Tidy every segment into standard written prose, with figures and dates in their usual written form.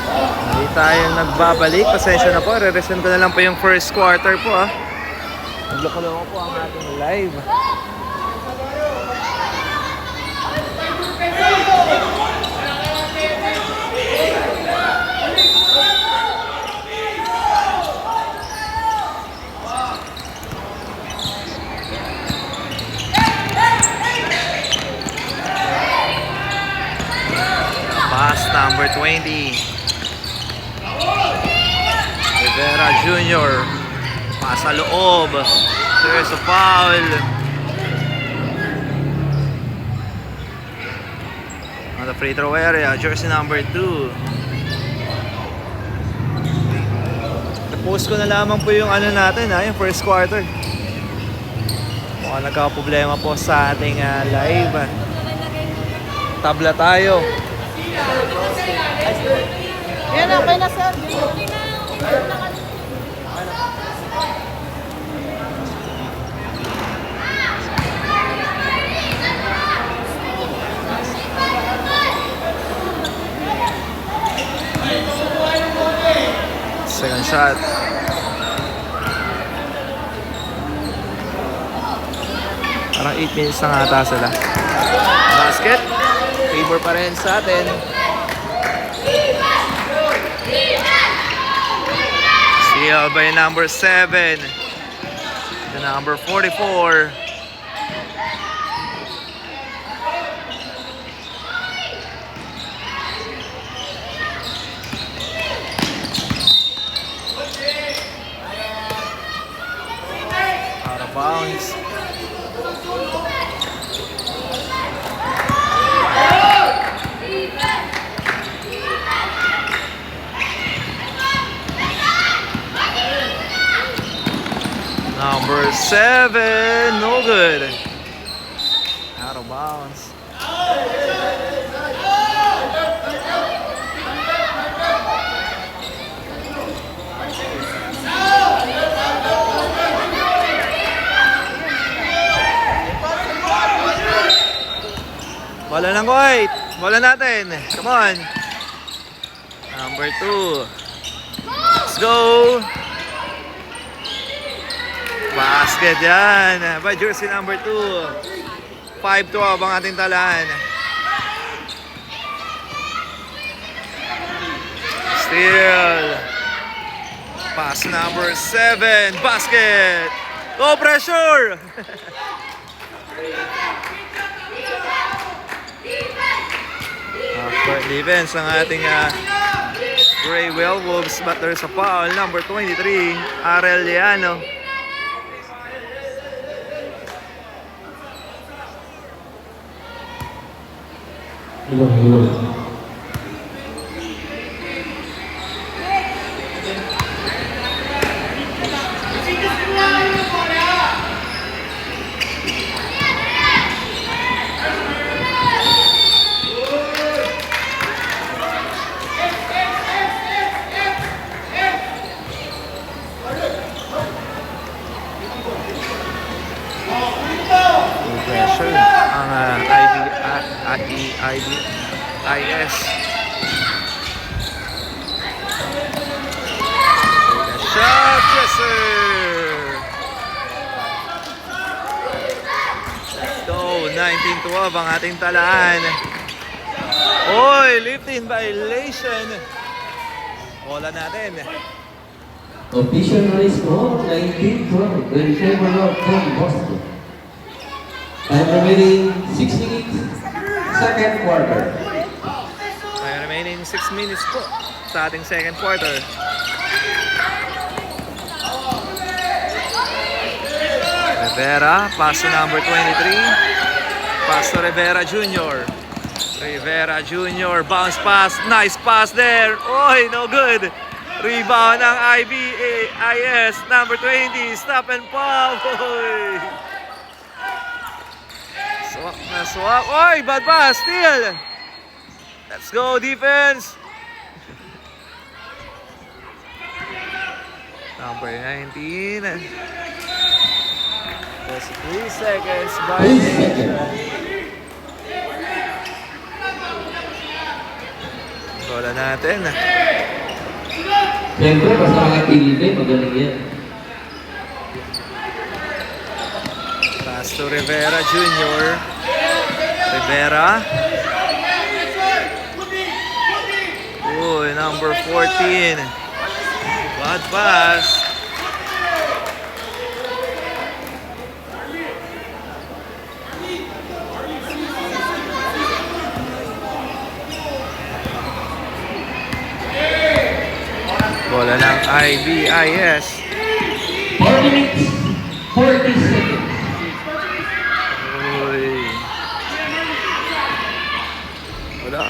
Hindi tayong nagbabalik. Pasensya na po. Re-resume ko na lang po yung first quarter po Nagloko-loko po ang ating live. Pass number 20. Rivera Jr. Pass sa loob. There's a foul. On the free throw area, jersey number 2. Post ko na lamang po yung ano natin yung first quarter. Mukhang nagka-problema po sa ating live. Tabla tayo. Yan, okay na sir. Second shot. Parang 8 minutes na nga ata sila. Basket. Favor pa rin sa atin. Steal by number 7. The number 44. Out of bounds. Number 7, no good. Out of bounds. Bola ng white. Bola natin. Come on. Number 2. Let's go. Basket yan. By jersey number 2. 5-12 ang ating talaan. Steal. Pass number 7. Basket. Go pressure. Half-court defense ang ating Gray Wolves, but there's a foul. Number 23. Arellano. Pressure ang IS. Shot, yes sir. Let's go, 19-12 ang ating talaan. Oy, lifting violation. Bola natin. Official score 19-12 in favor of Boston. And remaining 6 minutes, second quarter. May remaining 6 minutes po sa ating second quarter. Rivera, pass to number 23. Pass to Rivera Jr. Rivera Jr. Bounce pass. Nice pass there. Oy, no good. Rebound ng IBAIS. Number 20. Stop and pop. Oy. Swak na swak. Oy, bad pass. Steal. Let's go, defense. Number 19. Just 3 seconds. Bola natin. Siyempre, basta makapilipin, magaling yan. Pass to Rivera Jr. Rivera. Uy, number 14. Bad pass. Bola ng IBIS. 4 minutes, 40 seconds. Uy. Wala.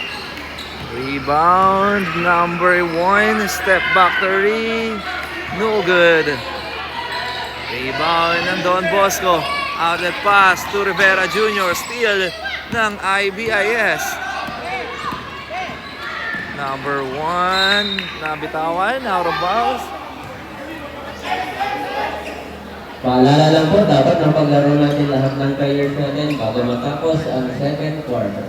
Rebound, number 1, step back 3, no good. Rebound ng Don Bosco, outlet pass to Rivera Jr., steal ng IBIS. Number 1, nabitawan, out of bounds. Paalala lang po, dapat napaglaro natin lahat ng players natin bago matapos ang second quarter.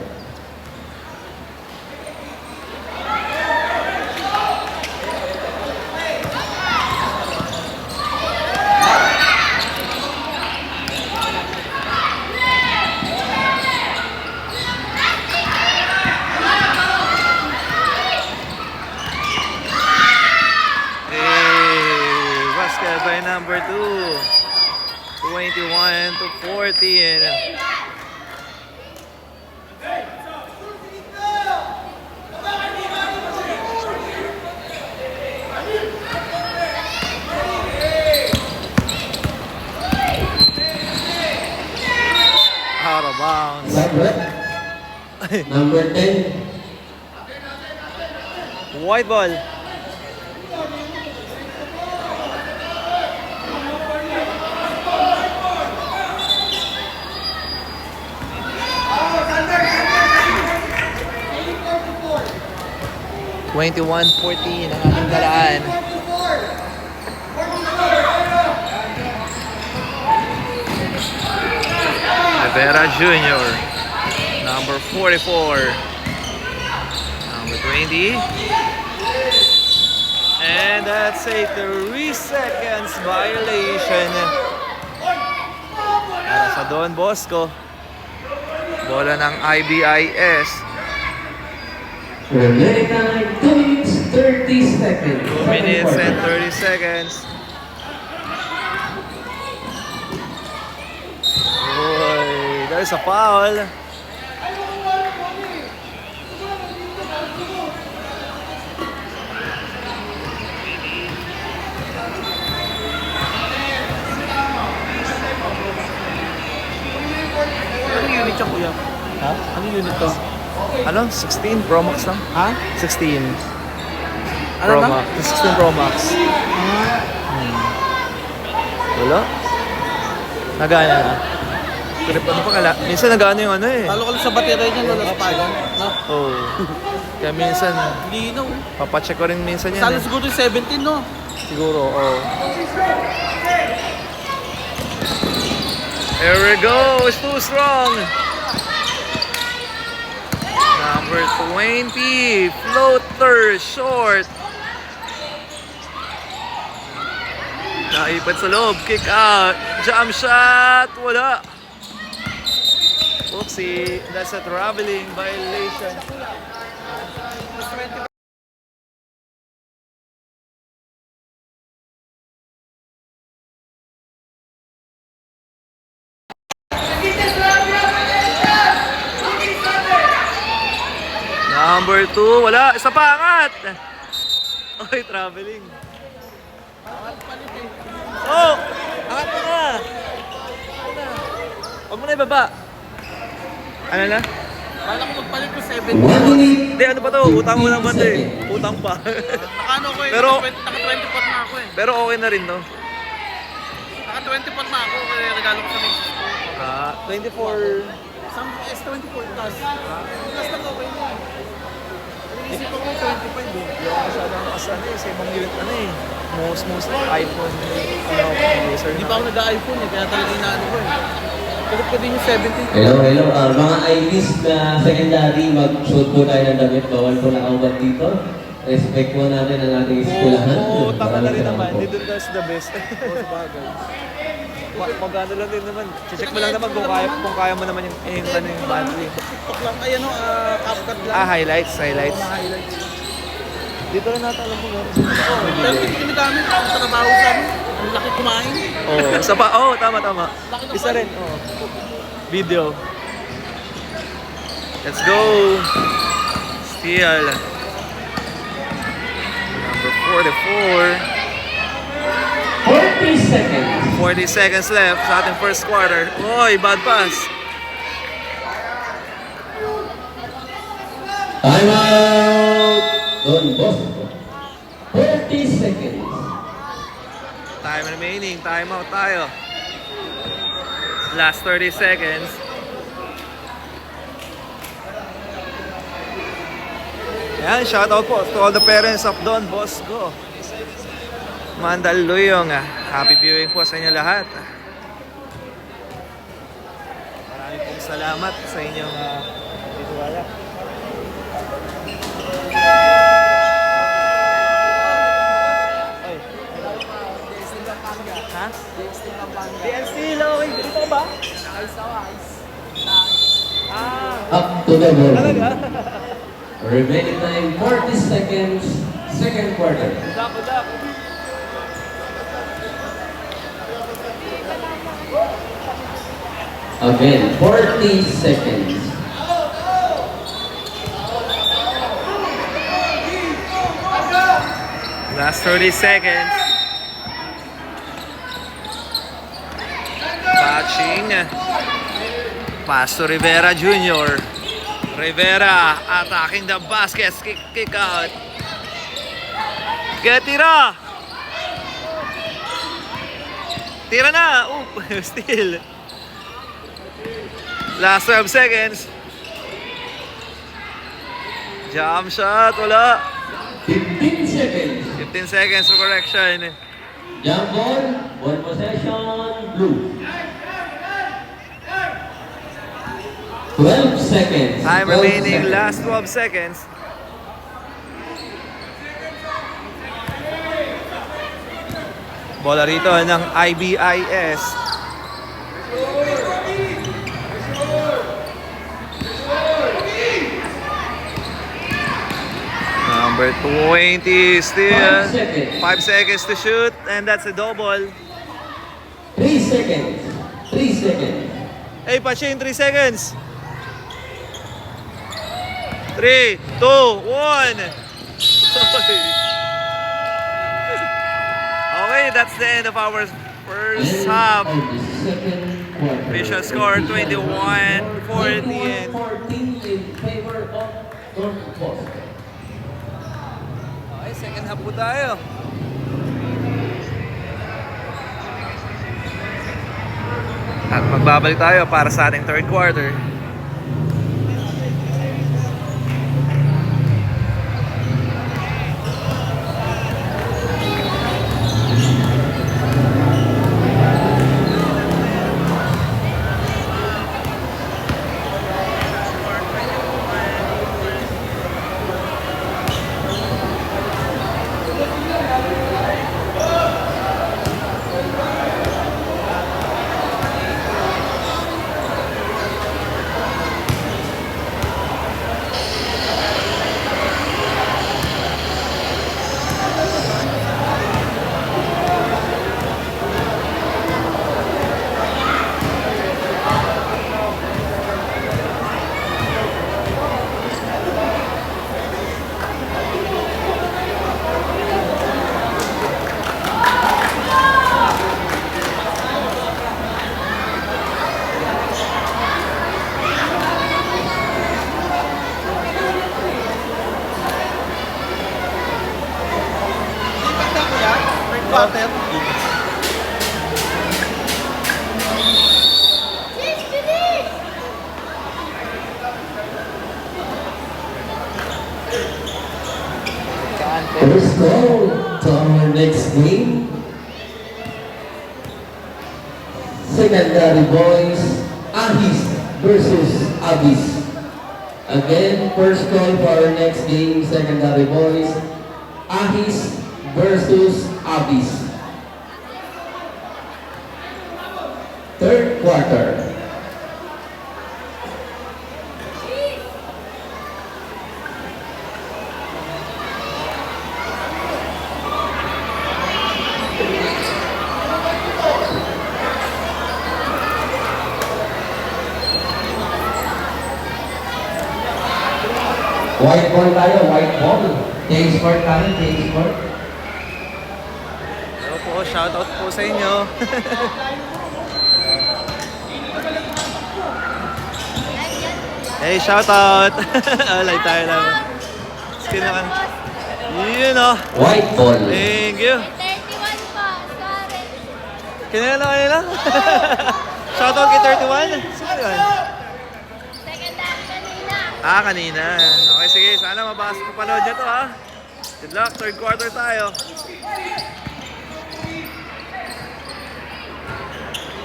Basket by number 2. 21 to 14. Out of bounds. Number 10, White ball. Twenty-one, 14 ang ating daraan. Rivera Jr. Number 44. Number 20. And that's a 3 seconds violation para sa Don Bosco. Bola ng IBIS. remaining time 2 minutes, 30 seconds. 2 minutes and 30 seconds. Boy, there's a foul. Anong unit siya, kuya? Ha? Anong unit to? Ano? 16 Pro Max lang? Ha? 16 Ano Pro na? Max. 16 Pro Max. Wala. Nagana na. Trip ano pa kala? Minsan nagana yung ano eh. Talo ko lang sa battery niya, wala sa pagan. No? Oh. Kaya minsan, Linaw. papacheck ko rin minsan yan Sana eh. siguro yung 17, no? Siguro, oh. Here we go. It's too strong. Number 20. Floater. Short. Naipat sa loob. Kick out. Jump shot. Wala. Oopsie. That's a traveling violation. Number 2, wala. Isa pa, angat. Oy, traveling. Oh! Angat mo na. Huwag mo na ibaba. Ano na? Bala ko magpalit ko 1 17. minute, Hindi, ano pa to? Utang mo ng banda eh. Utang pa. Nakano ko eh. Pero- Naka-20 pot na ako eh. Pero okay na rin, no? Naka-20 pot na ako. Kaya regalo ko sa misis ko. 24. Isang S24 plus. Plus lang okay na. Inisip ko 25 eh. Hindi ako masyadong nakasana eh. Sa ibang unit, ano eh. Most iPhone, user Hindi na. pa ako nag-iPhone eh. Kaya talaga inaano ko eh. Tulog ko din yung 17. hello. Mga IVs na secondary, mag-shoot po tayo ng damit. Bawal po nakaubat dito. respect po natin ang ating eskwelahan. Oo, tama na rin Maraming naman. salamat po. Dito na the best. Oo, sa bagay. Magano lang din naman. Check mo lang naman kung kaya mo naman yung ano yung battery. TikTok lang, ay ano, CapCut lang. Highlights. Mga highlights. Dito rin natin alam kung meron. Pero hindi kami gamit. Ang trabaho sa amin. Ang laki kumain. Tama. Isa rin. Video. Let's go. Steal. Number 44. 40 seconds. 40 seconds left sa ating first quarter. Oy, bad pass. Time out! Don Bosco. 40 seconds. Time remaining. Time out tayo. Last 30 seconds. Yan, shoutout po to all the parents of Don Bosco. Mandaluyong. Happy viewing po sa inyo lahat. Maraming pong salamat sa inyong titiwala. Ha? DL Steel, okay. Dito ba? Up to the ball. Talaga? Remaining time 40 seconds. Second quarter. Udak. Again, 40 seconds. Last 30 seconds. Patching. Pass to Rivera Jr. Rivera attacking the basket. Kick out. Tira! Tira na! Oop! Still. Last 12 seconds. Jump shot. Wala. 15 seconds. 15 seconds for correction. Jump ball. Ball possession. Blue. 12 seconds. Time 12 remaining. seconds. Last 12 seconds. Bola rito ng IBIS. Number 20 still. 5 seconds. 5 seconds to shoot and that's a double. 3 seconds. 3 seconds. Hey, Paching, 3 seconds. 3, 2, 1. Okay, that's the end of our first half. Of the second quarter. Official score 21-14. 21-14 in favor of Don Bosco. Okay, second half po tayo. At magbabalik tayo para sa ating third quarter. Quarter. Let's go to our next game. Secondary boys, Ahis versus Abis. Again, first call for our next game, secondary boys, Ahis versus Abis. Third quarter. White ball tayo, white ball. Change sport tayo, change sport. Hello po, shoutout po sa inyo. Hey, shoutout! Alay tayo lang. Skin naman. Yun oh. White ball. Thank you. 31 pa, sorry. Kanina. Shoutout kay 31. Sino yun? Second time kanina. Kanina. Okay, sige. Sana mapanood niya to ha. Good luck. Third quarter tayo.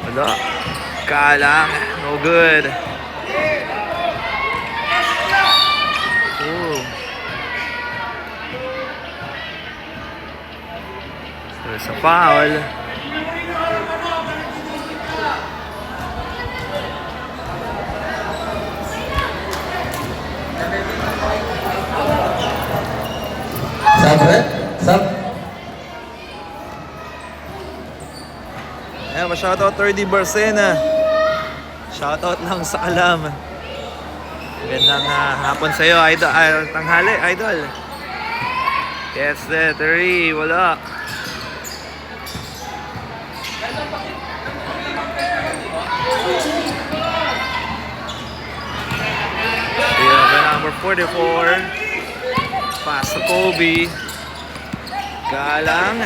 Wala. Kalang. No good. Ooh. There's a foul. Sub, Red? Sub? Ayan, pa-shoutout 30 Barcena. Shoutout lang sa Kalam. Gandang hapon sa'yo, idol. Tanghali, idol. Yes, the 3. Wala. We have the number 44. Pass to Kobe. Galang.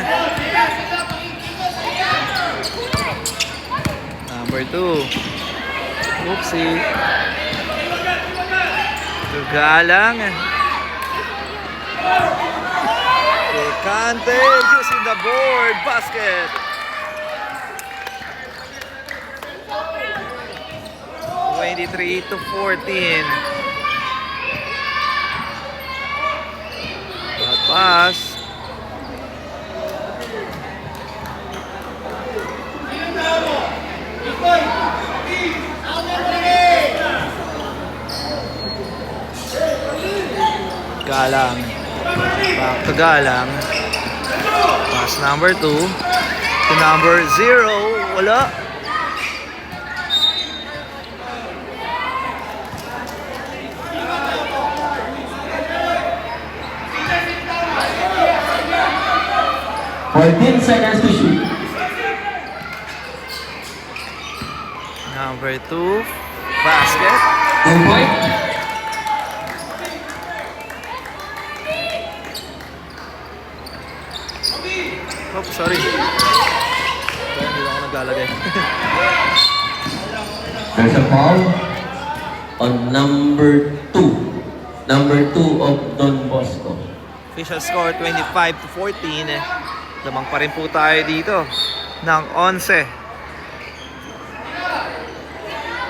Number 2. Oopsie. Galang. Kante using the board. Basket. 23-14. Bad pass. Galang. Back to Galang. Pass number 2 to number 0. Wala. Seconds to shoot. Number 2. Basket. 2 point. Oh, sorry. Hindi ako naglalagay. There's a foul on number 2. Number 2 of Don Bosco. Official score 25-14. Lamang pa rin po tayo dito ng 11.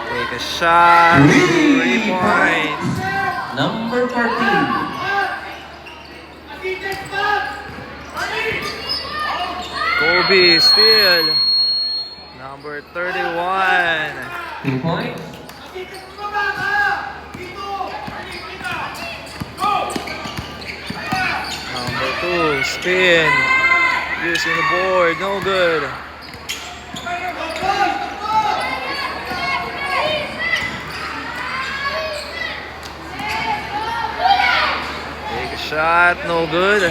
Take a shot. 3 points. Number 14. Kobe still. Number 31. 2 points. Number 2. Spin. Using the board. No good. Take a shot. No good.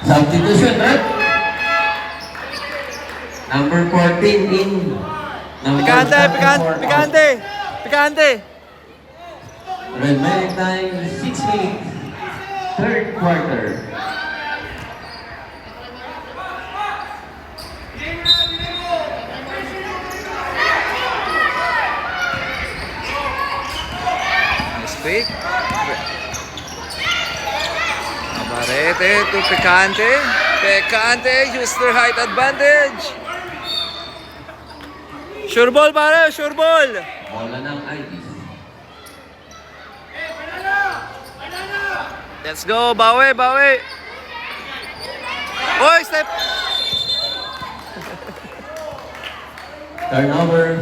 Substitution, right? Number 14 in. Number Picante, 44 out. picante, picante. Remaining time 6 minutes. Third quarter. Nice fake. Navarrete to Pecante. Pecante use their height advantage. Sure ball pare, sure ball. Bola ng IBs. Let's go, bawi, bawi. Oy, step. Turnover.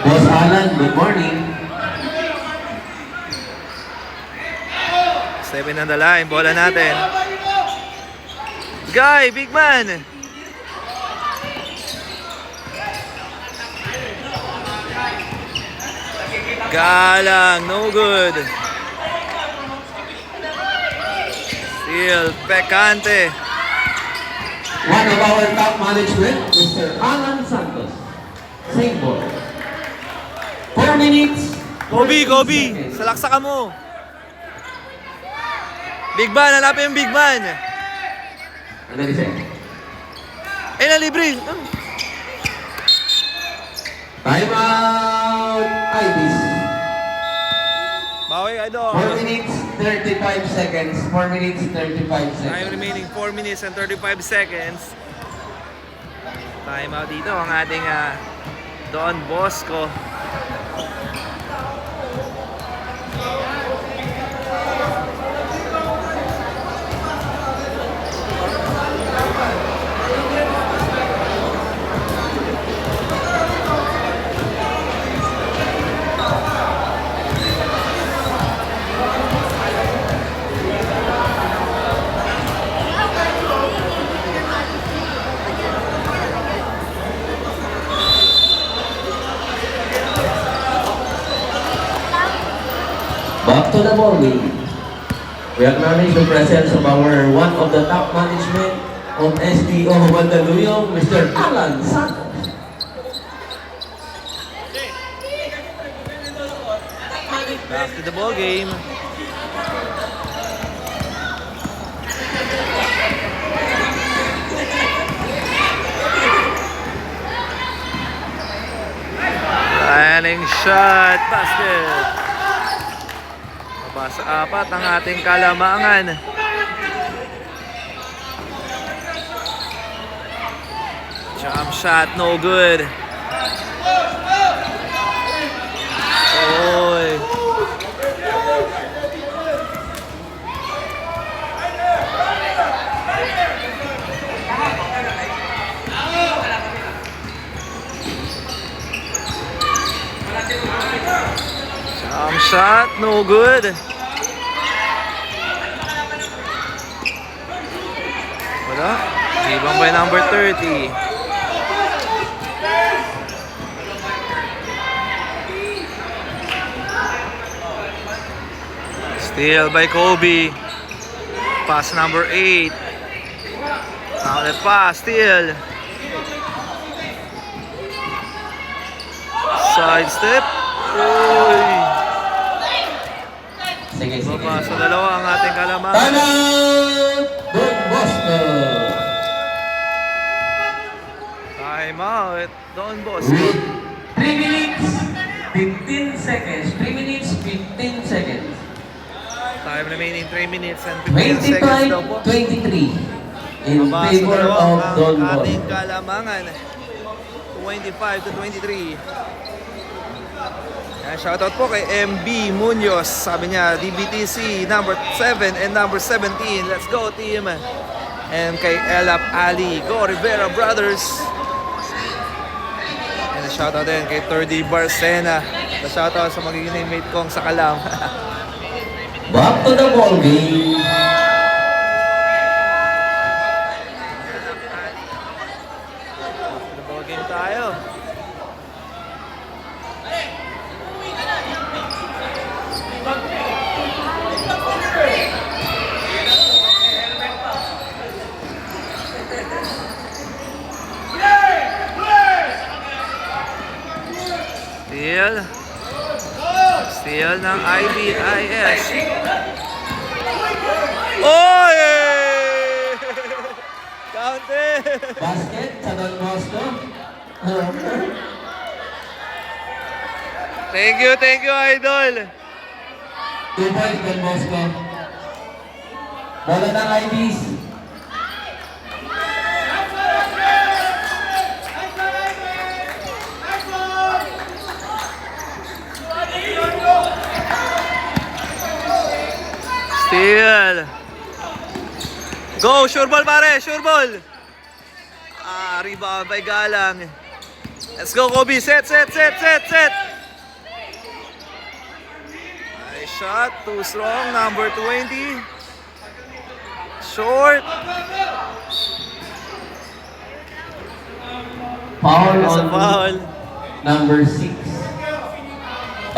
Boss Alan, good morning. 7 on the line, bola natin. Guy, big man. Galang, no good. Still, Pecante. One of our top management, Mr. Alan Santos. Same ball. 4 minutes. Kobe, 14 Kobe, seconds. salaksa ka mo. Big man, hanapin yung big man. Ano rin Eh, na libre. Time out. IBs. Bawi, idol. 4 minutes, 35 seconds. 4 minutes, 35 Time seconds. remaining 4 minutes and 35 seconds. Time out dito ang ating Don Bosco. Back to the ball game. We acknowledge the presence of our one of the top management of SDO Mandaluyong, Mr. Alan Santos. Back to the ball game. Planning shot, basket. Mabasa apat ang ating kalamangan. Jump shot, no good. Oy. Jump shot, no good. Wala. Ibang by number 30. Steal by Kobe. Pass number 8. Outlet pass, steal. Side step. Uy. Sige, sige. Baba sa dalawa ang ating kalamangan. Time out! Don Bosco. Time out. Don Bosco. 3 minutes, 15 seconds. 3 minutes, 15 seconds. Time remaining 3 minutes and 15 seconds daw po. 25-23 in Baba sa favor dalawa of Don ang ating Bosco. kalamangan. 25-23. Shoutout po kay MB Munoz. Sabi niya, DBTC number 7 and number 17. Let's go team. And kay Elap Ali. Go Rivera Brothers. And shoutout din kay 30 Barcena. Shoutout sa magiging teammate kong sa Kalam. Back to the ball game. Ball game tayo. Steal. Steal ng IBIS. Oy! Counted! Basket sa Don Bosco. Thank you, idol. 2 points, Don Bosco. Bola ng IBs. Steal. Go, sure ball pare, sure ball. Rebound by Galang. Let's go, Kobe. Set. Nice shot, too strong, number 20. Short. Foul There's a on foul. number 6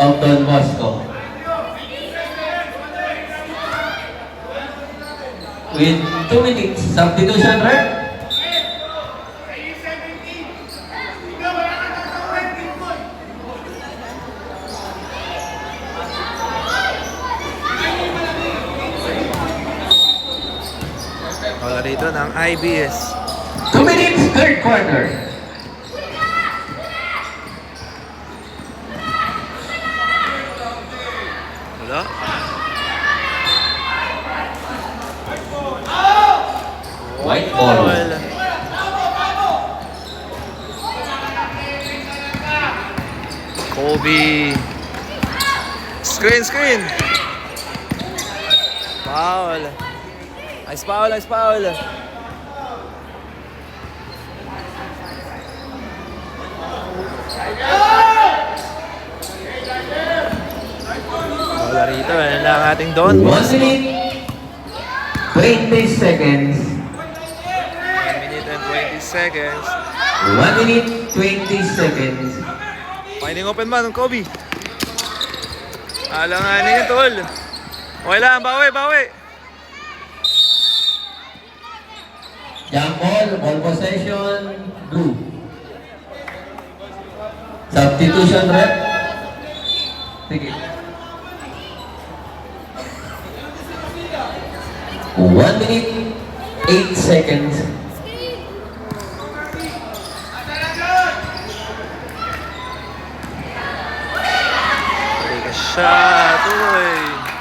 of Don Bosco. With 2 minutes, substitution, right? Wala dito ng IBS. 2 minutes, third quarter. Wala. White ball. Wala. Kobe. Screen. Foul. Nice foul. Wala rito. Yan lang ang ating Don 1 Bosco. minute, 20 seconds. 1 minute and 20 seconds. 1 minute, 20 seconds. Finding open man ng Kobe. Alanganin yun, tol. Okay lang, bawi. Jump ball possession, blue. Substitution, rep. Sige. 1 minute, 8 seconds. Take a shot, uy.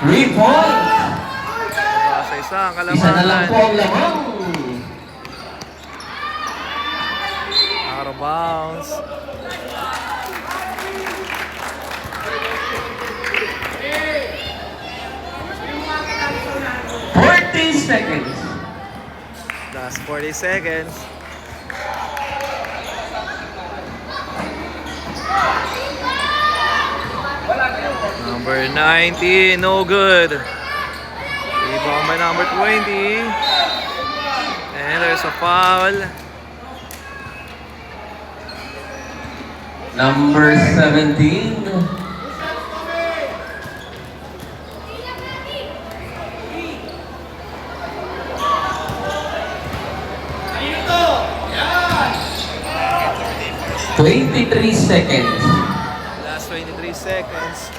3 points. Basa isang Isa na lang kalamangan. po ang lamang. Out of bounds. Seconds. Last 40 seconds. Number 19, no good. Rebound by number 20. And there's a foul. Number 17. Twenty-three seconds. Last 23 seconds.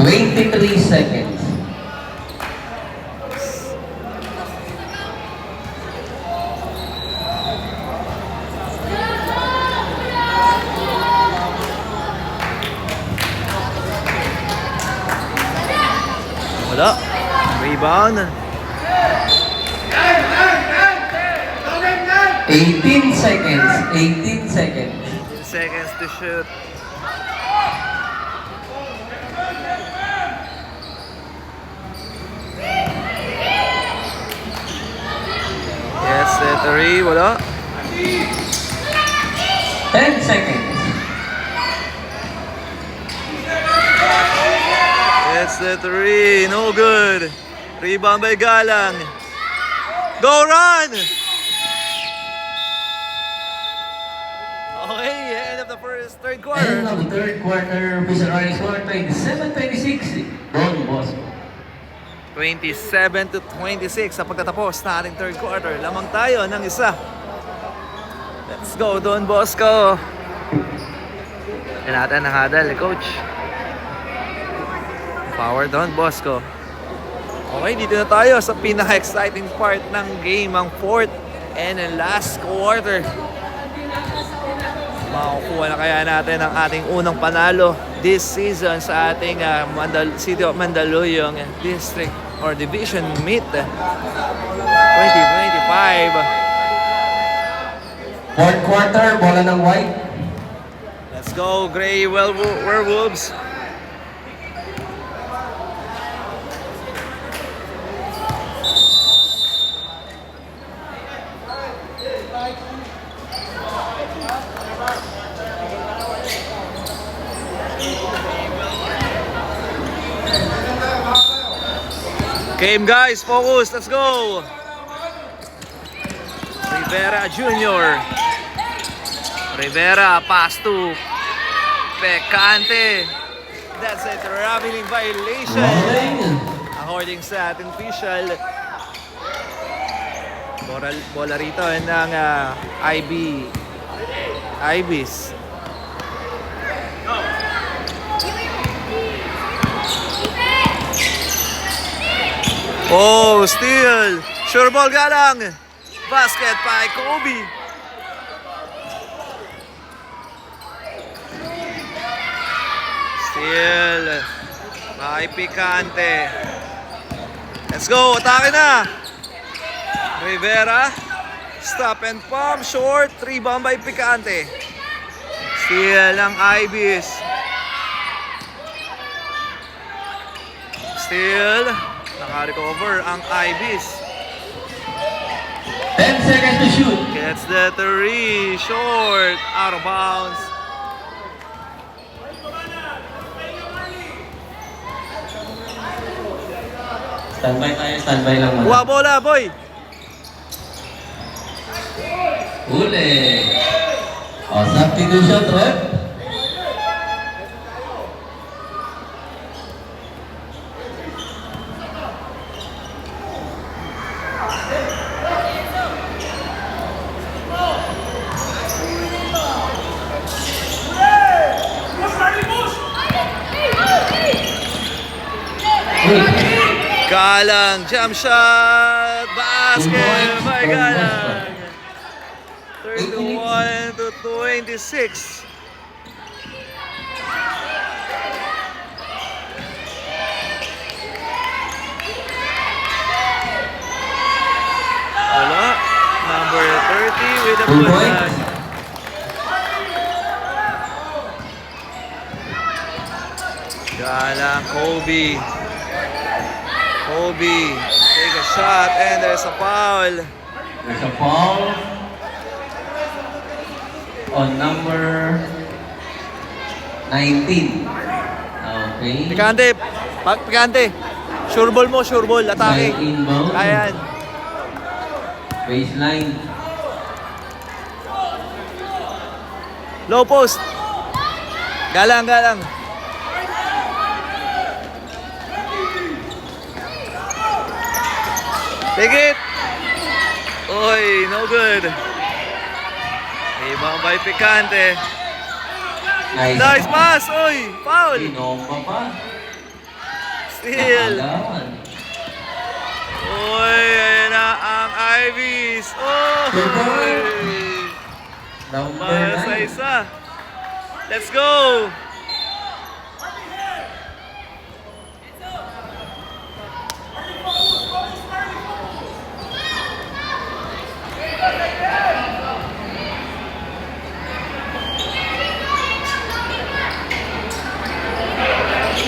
Twenty-three seconds. Wala. Rebound. 18 seconds. 18 seconds. 18 seconds to shoot. Yes, the three. Wala. 10 seconds. It's the three. No good. Rebound by Galang. Go run! Okay, end of the third quarter. End of the third quarter. Official running score 27-26. Don Bosco. 27 to 26 sa pagtatapos na ating third quarter. Lamang tayo ng isa. Let's go, Don Bosco. Yan natin ang hadal, coach. Power Don Bosco. Okay, dito na tayo sa pinaka-exciting part ng game, ang fourth and last quarter. Makukuha na kaya natin ang ating unang panalo this season sa ating City of Mandaluyong District or Division Meet 2025. Fourth quarter, bola ng white. Let's go, Gray Werewolves. Game guys, focus, let's go! Rivera Jr. Rivera, pass to Pecante. That's a traveling violation. Rolling. According sa ating official. Bola rito ng Ibis. Oh, steal! Sure ball galang! Basket by Kobe. Steal by Picante. Let's go, atake na! Rivera, stop and pump, short, rebound by Picante. Steal ng Ibis. Steal. Naka-recover ang Ibis. 10 seconds to shoot. Gets the three. Short. Out of bounds. Standby tayo, standby lang muna. Kuha bola, boy. Huli. O, substitution, rep. Galang, jump shot, basket by Galang. 31 to 26. Wala. Number 30 with the 2 put points. back. Galang, Kobe. Kobe, take a shot and there's a foul. There's a foul on number 19. Okay. Picante, Picante. Sure ball mo, sure ball, atake. Side inbound. Ayan. Baseline. Low post. Galang, galang. Take it. Oy, no good. Ibang by Picante. Nice pass. Oy, foul. Inomba pa. Steal. Nakagawan. Oy, ayan na ang Ibis. Oh. Number Para sa 9. isa. Let's go.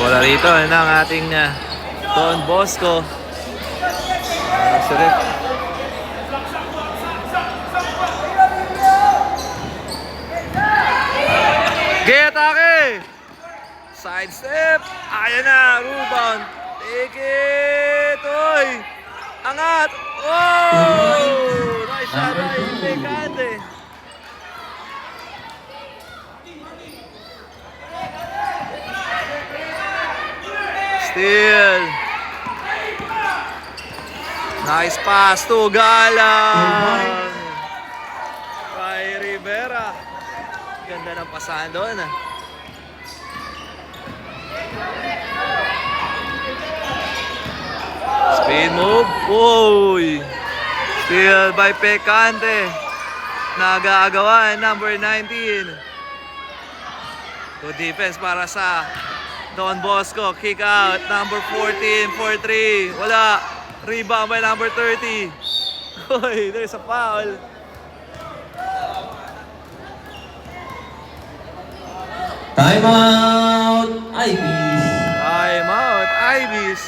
Bola rito ng ating Don Bosco. Sorry. Gay atake! Side step. Ayan na, rebound. Take it. Oy! Angat. Oh! Nice shot by Picante. Steal. Nice pass to Galang. Kay Rivera. Ganda ng pasahan doon. Speed move. Uy. Steal by Pecante. Nagagawan, number 19. Good defense para sa Don Bosco. Kick out, number 14 for 3. Wala. Rebound by number 30. Hoy, there's a foul. Timeout! Ibis. Timeout, Ibis.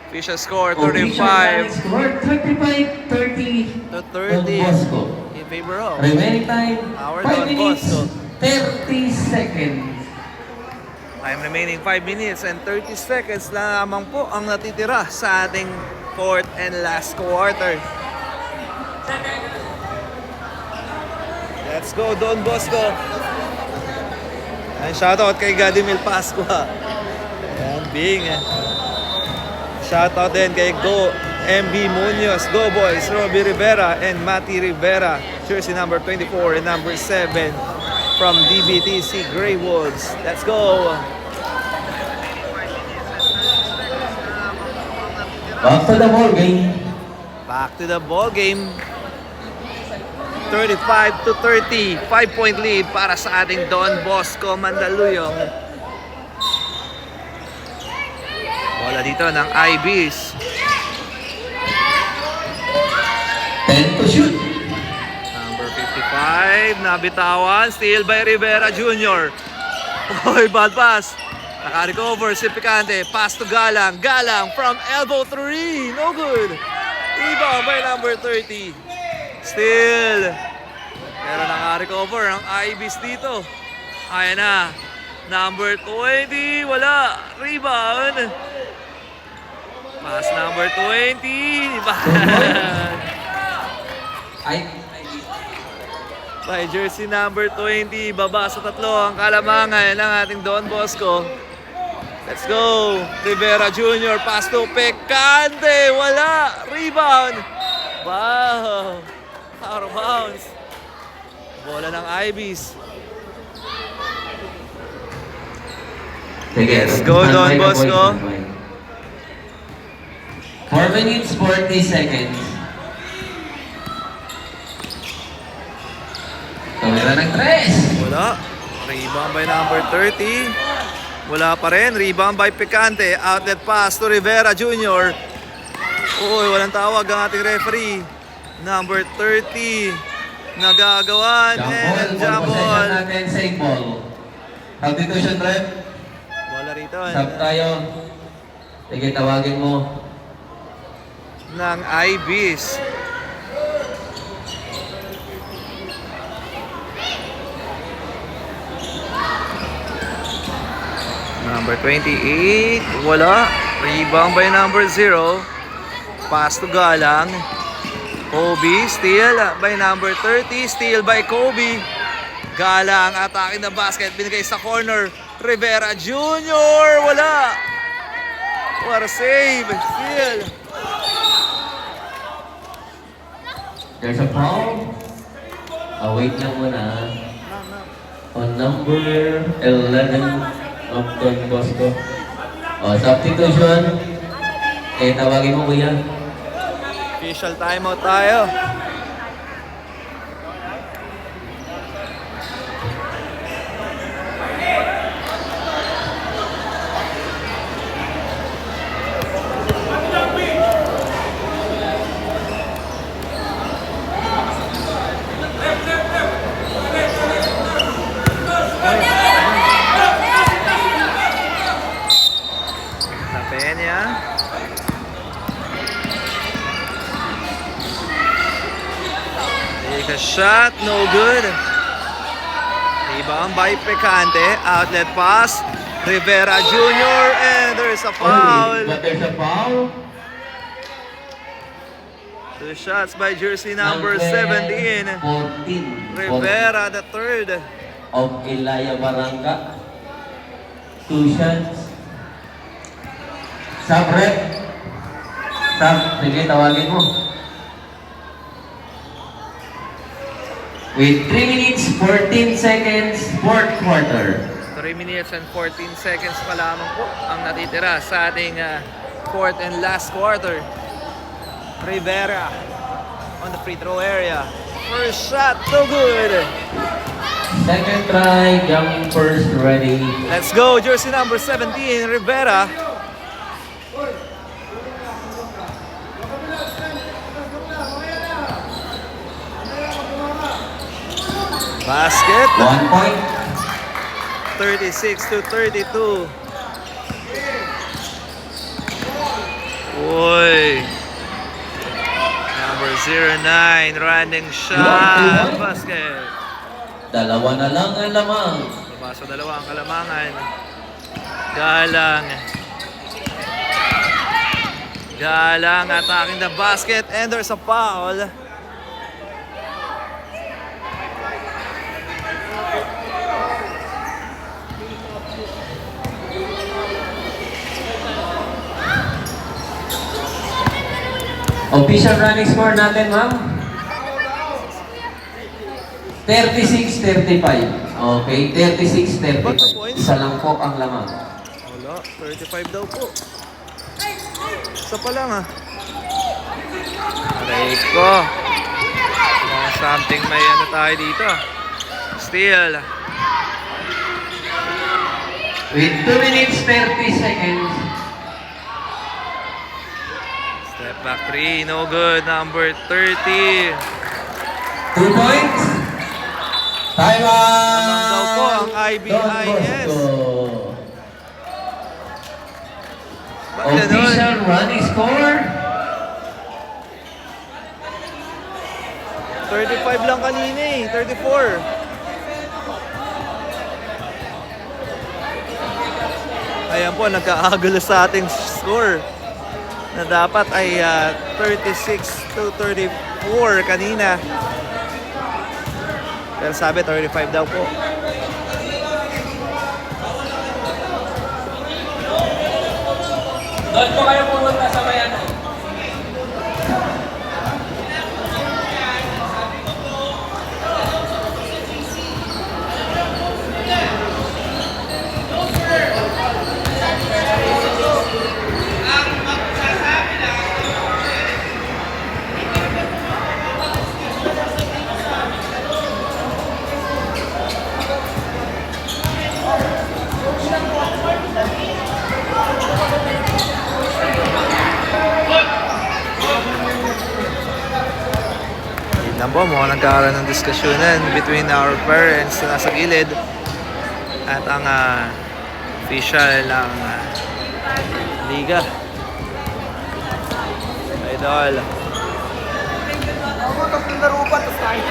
Official score, Official 35 score 35-30 to Don 30 Bosco. in favor of Remaining time, Our 5 Don minutes, Bosco. 30 seconds. Time remaining 5 minutes and 30 seconds na lamang po ang natitira sa ating fourth and last quarter. Let's go, Don Bosco. And shoutout kay Gadimil Pascua. Ayan, Bing. Shoutout din kay Go MB Munoz, Go Boys, Robbie Rivera, and Matty Rivera. Jersey number 24 and number 7 from DBTC Grey Wolves. Let's go. Back to the ball game. Back to the ball game. 35 to 30. 5-point lead para sa ating Don Bosco Mandaluyong. Bola dito ng Ibis. 10 to shoot. Number 55, nabitawan. Steal by Rivera Jr. Oy, bad pass. Naka-recover si Picante. Pass to Galang. Galang from elbow 3. No good. Rebound by number 30. Steal. Pero naka-recover ang Ibis dito. Ayan na. Number 20. Wala. Rebound. Pass number 20. By jersey number 20, baba sa tatlo ang kalamangan ng ating Don Bosco. Let's go! Rivera Jr. pass to Picante. Wala! Rebound! Wow! Out of bounds. Bola ng Ibis. Let's go, Don Bosco. 4 minutes, 40 seconds. Tumira ng 3. Wala. Rebound by number 30. Wala pa rin. Rebound by Picante. Outlet pass to Rivera Jr. Uy, walang tawag ang ating referee. Number 30. Nagagawan. And jump ball. natin, save ball. Substitution rep. Bola rito. Sub tayo. Sige, tawagin mo. Ng Ibis. Number 28, wala. Rebound by number 0. Pass to Galang. Kobe, steal by number 30. Steal by Kobe. Galang, attacking the basket. Binigay sa corner. Rivera Jr. Wala. What a save. Steal. There's a foul. Wait lang muna. On number 11 of Don Bosco. Substitution. Tawagin mo kuya. Official timeout tayo. Sa Peña. Take a shot, no good. Rebound by Picante. Outlet pass. Rivera Jr. And there's a foul. But there's a foul. Two shots by jersey number 17. 14. Rivera the third. Of Elia Barangka. 2 shots. Sub rep. Sub. Sige, tawagin mo. With 3 minutes, 14 seconds, fourth quarter. 3 minutes and 14 seconds pa lamang po ang natitira sa ating fourth and last quarter. Rivera on the free throw area. First shot, no good. Second try, jumpers ready. Let's go, jersey number 17, Rivera. Basket, 1 point. 36 to 32. Boy. Number 09, running shot. Basket. Dalawa na lang ang lamang. Diba sa dalawa ang kalamangan. Galang. Galang attacking the basket and there's a foul. Official running score natin, ma'am? 36-35. Okay, 36-35. Isa lang po ang lamang. Wala, 35 daw po. Isa pa lang ah. Aray ko. Mukhang something may ano tayo dito. Steal. With 2 minutes 30 seconds. Step back 3, no good. Number 30. 2 points. Time Lamang daw po out. ang Don IBIS. Bosco. Ba't ganun? Official running score. 35 lang kanina eh. 34. Ayan po, nagkakagulo sa ating score. Na dapat ay 36 to 34 kanina. Pero sabi 35 daw po. Doon po kayo pumunta sa bayan. Tignan po, mukhang nagkakaroon ng diskusyonan between our parents na nasa gilid at ang official ng liga. Idol. Ako, tatlong laro pa, tapos tayo.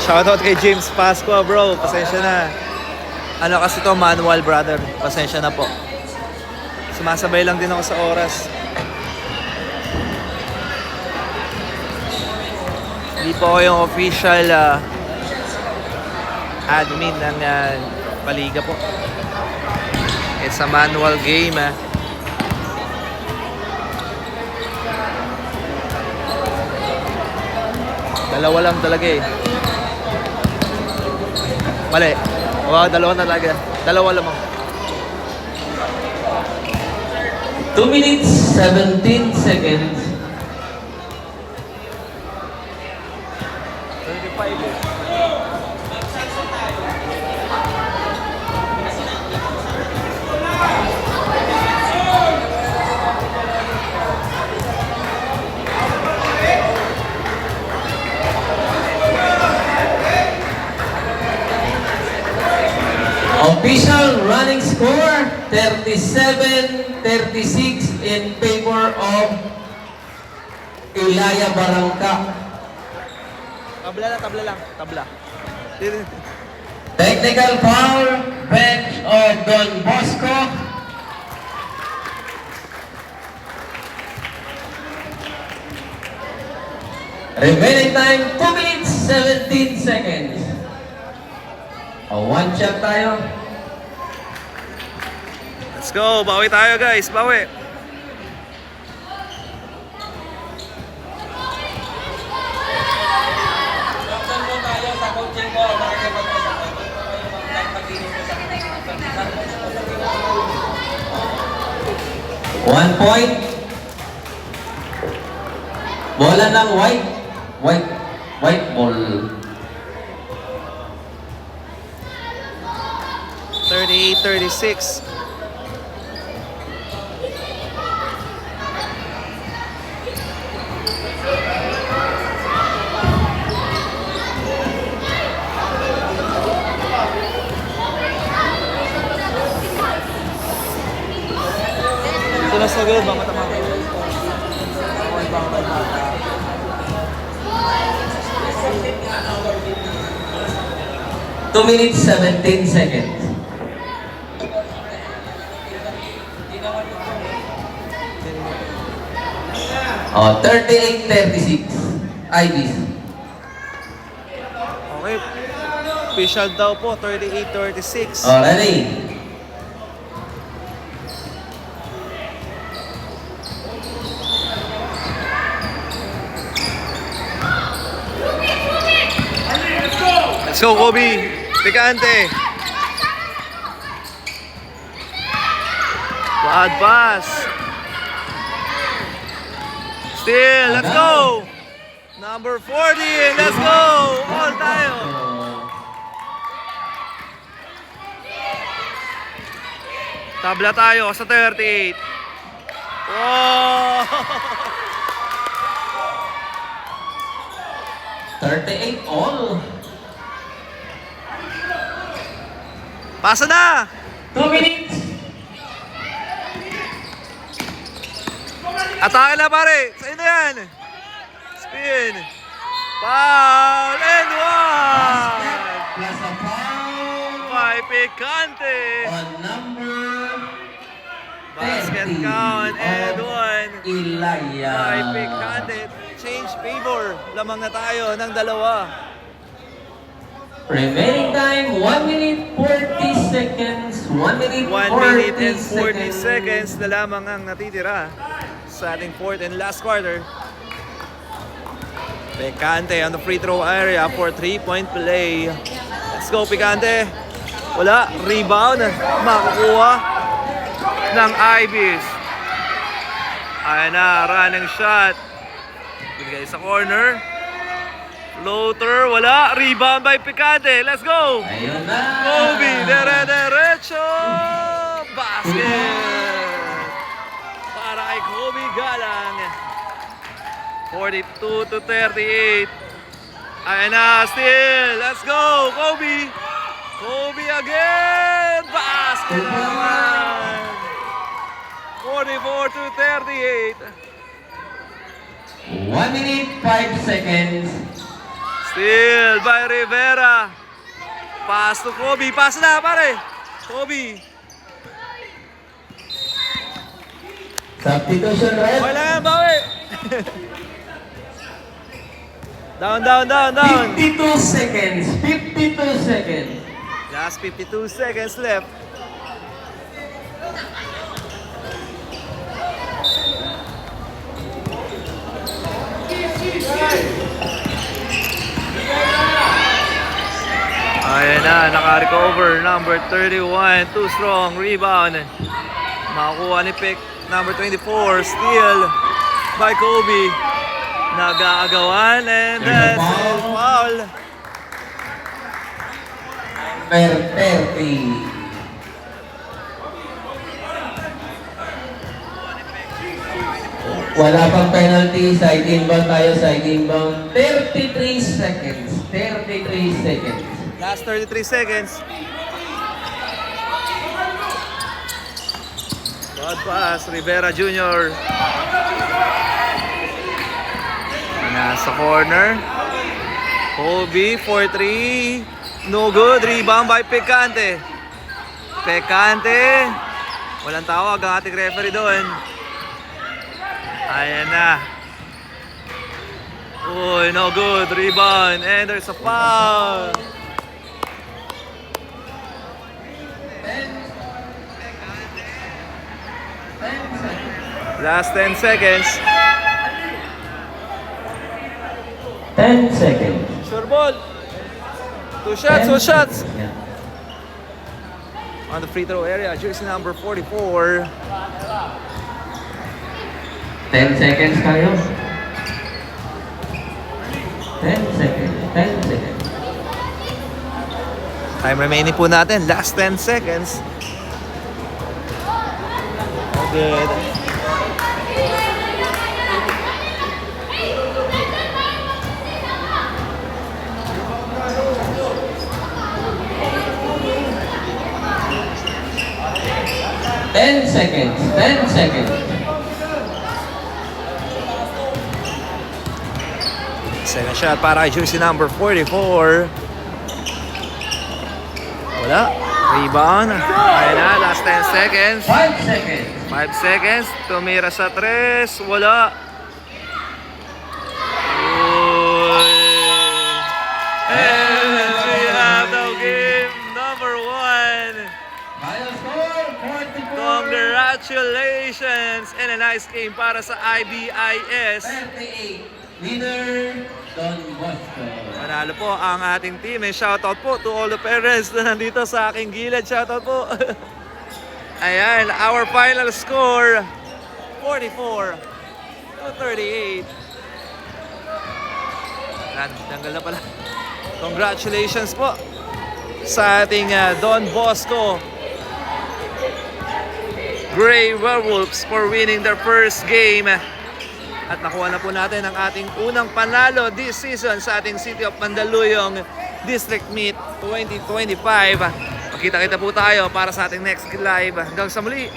Shoutout kay James Pasqua, bro. Pasensya na. Ano kasi to, manual, brother. Pasensya na po. Sumasabay lang din ako sa oras. Hindi po ako yung official admin ng paliga po. It's a manual game. Dalawa lang talaga eh. Mali. Wow, dalawa talaga. Dalawa lamang. 2 minutes 17 seconds. 25 eh. Official running score 37-36 in favor of Ilaya Barangka. Tabla lang, tabla lang. Tabla. Technical foul, bench of Don Bosco. Remaining time, 2 minutes, 17 seconds. One shot tayo. Let's go. Bawi tayo guys. Bawi. One point. Bola ng white. White ball. 38-36. Ito na sa good, baka matama ko. 2 minutes, 17 seconds. Oh, 38-36. IBs. Okay. Official daw po, 38-36. Oh, ready? Let's go, Kobe. Picante. Bad pass. Still, let's go. Number 40, let's go. All tayo. Tabla tayo sa 38. Wow! 38 all. Pasa na! 2 minutes. Atake na pare! Sa'yo na yan! Spin! Foul! And one! Plus a foul. By Picante! On number Basket 30 count and of one! Ilaya. By Picante! Change favor! Lamang na tayo ng dalawa. Remaining time, 1 minute 40 seconds. 1 minute 1 minute and 40 seconds. seconds na lamang ang natitira sa ating fourth and last quarter. Picante on the free throw area for 3-point play. Let's go, Picante. Wala. Rebound. Makukuha ng Ibis. Ayan na. Running shot. Bigay sa corner. Floater. Wala. Rebound by Picante. Let's go. Ayun na. Kobe. Derecho. Basket. Para kay Kobe Galang. 42-38. Ayan na, still. Let's go, Kobe. Kobe again. Basket naman. 44-38. 1 minute 5 seconds. Still by Rivera. Pass to Kobe. Pass na, pare. Kobe. Substitution red. Okay lang yan, bawi. Down. 52 seconds. 52 seconds. Last 52 seconds left. Ayan na, naka-recover. Number 31, too strong. Rebound. Makakuha ni Pick. Number 24, steal by Kobe. Nag-aagawan and that's a foul. Per 30. Wala pang penalty. Side inbound tayo. Side inbound. 33 seconds. 33 seconds. Last 33 seconds. Bad pass, Rivera Jr. Nasa corner. Kobe, 4-3. No good. Rebound by Picante. Picante. Walang tawag ang ating referee doon. Ayan na. Oh, no good. Rebound. And there's a foul. Last 10 seconds. 10 seconds. Sure ball. Two shots, 10 two shots. Yeah. On the free throw area, jersey number 44. 10 seconds kayo. 10 seconds. 10 seconds. Time remaining po natin. Last 10 seconds. Good. Ten seconds. 10 seconds. Second shot para jersey number 44. Wala. Rebound. Ayan na, last 10 seconds. 5 seconds. 5 seconds. Tumira sa 3. Wala. Uy. And we have the game number 1. Final score, 44. Congratulations! And a nice game para sa IBIS. 38. Winner, Don Bosco. Manalo po ang ating team. And shoutout po to all the parents na nandito sa aking gilid. Shoutout po. Ayan, our final score, 44-38. Tanggal na pala. Congratulations po sa ating Don Bosco Gray Werewolves for winning their first game. At nakuha na po natin ang ating unang panalo this season sa ating City of Mandaluyong District Meet 2025. Magkita-kita po tayo para sa ating next live. Hanggang sa muli.